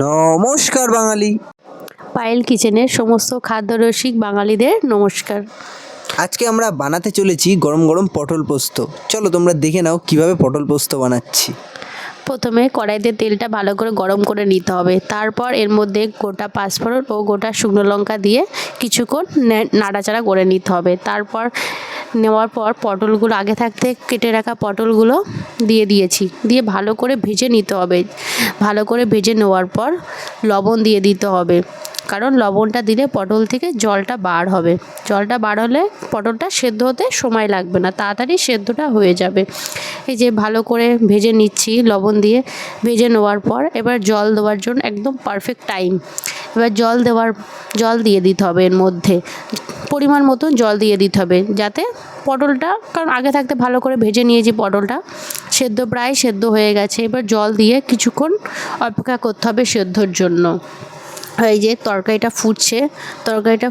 নমস্কার বাঙালি। পায়েল কিচেনের সমস্ত খাদ্যরসিক বাঙালিদের নমস্কার। আজকে আমরা বানাতে চলেছি গরম গরম পটল পোস্ত। চলো তোমরা দেখে নাও কিভাবে পটল পোস্ত বানাচ্ছি। প্রথমে কড়াইতে তেলটা ভালো করে গরম করে নিতে হবে। তারপর এর মধ্যে গোটা পাঁচফোড়ন ও গোটা শুকনো লঙ্কা দিয়ে কিছুক্ষণ নাড়াচাড়া করে নিতে হবে। তারপর নেওয়ার পর পটলগুলো আগে থাকতে কেটে রাখা পটলগুলো দিয়েছি, দিয়ে ভালো করে ভেজে নিতে হবে। ভালো করে ভেজে নেওয়ার পর লবণ দিয়ে দিতে হবে, কারণ লবণটা দিলে পটল থেকে জলটা বার হবে। জলটা বার হলে পটলটা সেদ্ধ হতে সময় লাগবে না, তাড়াতাড়ি সেদ্ধটা হয়ে যাবে। এই যে ভালো করে ভেজে নিচ্ছি লবণ দিয়ে। ভেজে নেওয়ার পর এবার জল দেওয়ার জন্য একদম পারফেক্ট টাইম। এবার জল দিয়ে দিতে হবে, এর মধ্যে পরিমাণ মতন জল দিয়ে দিতে হবে, যাতে পটলটা, কারণ আগে থাকতে ভালো করে ভেজে নিয়েছি পটলটা, প্রায় সেদ্ধ হয়ে গেছে। এবার জল দিয়ে কিছুক্ষণ অপেক্ষা করতে হবে সেদ্ধর জন্য। এই যে তরকারিটা ফুটছে, তরকারিটা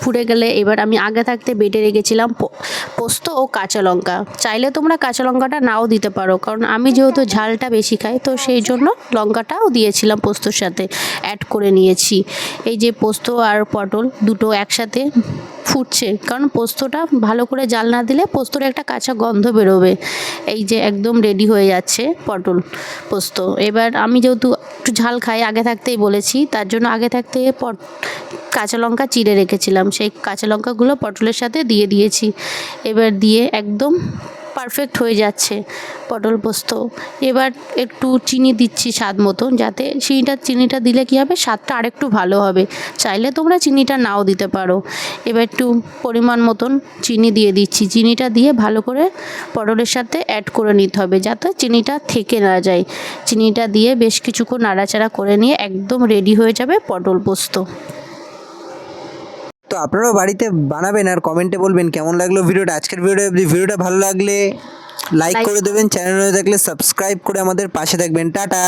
ফুটে গেলে এবার আমি আগে থাকতে বেটে রেখেছিলাম পোস্ত ও কাঁচা লঙ্কা। চাইলে তোমরা কাঁচা লঙ্কাটা নাও দিতে পারো, কারণ আমি যেহেতু ঝালটা বেশি খাই, তো সেই জন্য লঙ্কাটাও দিয়েছিলাম পোস্তর সাথে অ্যাড করে নিয়েছি। এই যে পোস্ত আর পটল দুটো একসাথে ফুটছে, কারণ পোস্তটা ভালো করে জাল না দিলে পোস্তর একটা কাঁচা গন্ধ বেরোবে। এই যে একদম রেডি হয়ে যাচ্ছে পটল পোস্ত। এবার আমি যেহেতু একটু ঝাল খাই, আগে থাকতেই বলেছি, তার জন্য আগে থাকতে কাঁচা লঙ্কা চিড়ে রেখেছিলাম, সেই কাঁচা লঙ্কাগুলো পটলের সাথে দিয়ে দিয়েছি। এবার দিয়ে একদম পারফেক্ট হয়ে যাচ্ছে পটল পোস্ত। এবার একটু চিনি দিচ্ছি স্বাদ মতন, যাতে চিনিটা দিলে কী হবে, স্বাদটা আরেকটু ভালো হবে। চাইলে তোমরা চিনিটা নাও দিতে পারো। এবার একটু পরিমাণ মতন চিনি দিয়ে দিচ্ছি। চিনিটা দিয়ে ভালো করে পটলের সাথে অ্যাড করে নিতে হবে, যাতে চিনিটা থেকে না যায়। চিনিটা দিয়ে বেশ কিছুক্ষণ নাড়াচাড়া করে নিয়ে একদম রেডি হয়ে যাবে পটল পোস্ত। তো আপনারাও বাড়িতে বানাবেন আর কমেন্টে বলবেন কেমন লাগলো ভিডিওটা। আজকের ভিডিওটা ভালো লাগলে লাইক করে দেবেন, চ্যানেল হয়ে থাকলে সাবস্ক্রাইব করে আমাদের পাশে থাকবেন। টাটা।